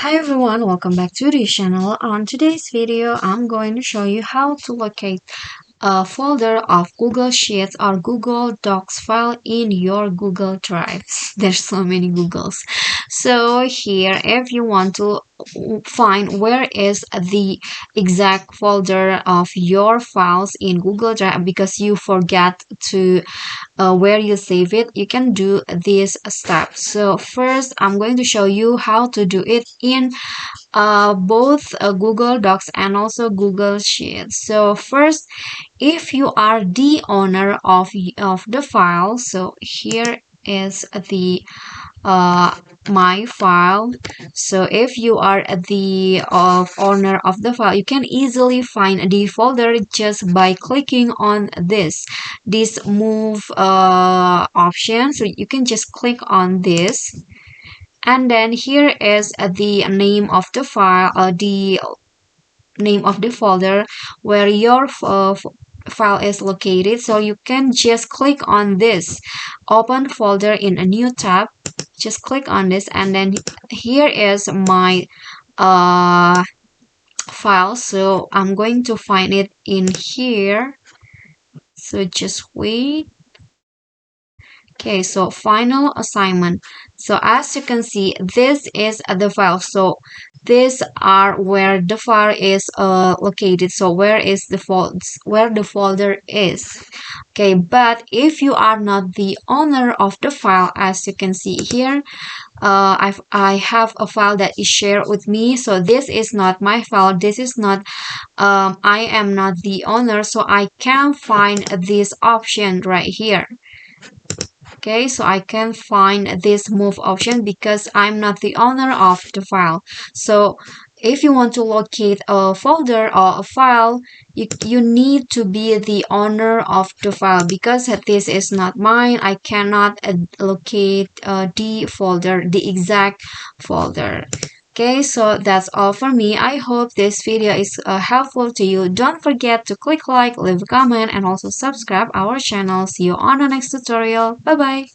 Hi everyone, welcome back to the channel. On today's video, I'm going to show you how to locate a folder of Google Sheets or Google Docs file in your Google Drives. There's so many Googles. So here, if you want to find where is the exact folder of your files in Google Drive because you forget to where you save it, you can do this step. So first, I'm going to show you how to do it in both Google Docs and also Google Sheets. So first, if you are the owner of the file, so here is the my file. So if you are the owner of the file, you can easily find the folder just by clicking on this move option. So you can just click on this, and then here is the name of the file, the name of the folder where your file is located. So you can just click on this open folder in a new tab. Just click on this, and then here is my uh file. So I'm going to find it in here, so just wait. Okay, so final assignment. So as you can see, this is the file. So these are where the file is located. So where the folder is. Okay, but if you are not the owner of the file, as you can see here, I have a file that is shared with me. So this is not my file. This is not I am not the owner, so I can find this option right here. Okay, so I can find this move option because I'm not the owner of the file. So if you want to locate a folder or a file, you need to be the owner of the file. Because this is not mine, I cannot locate the folder, the exact folder. Okay, so that's all for me. I hope this video is helpful to you. Don't forget to click like, leave a comment, and also subscribe our channel. See you on the next tutorial. Bye bye.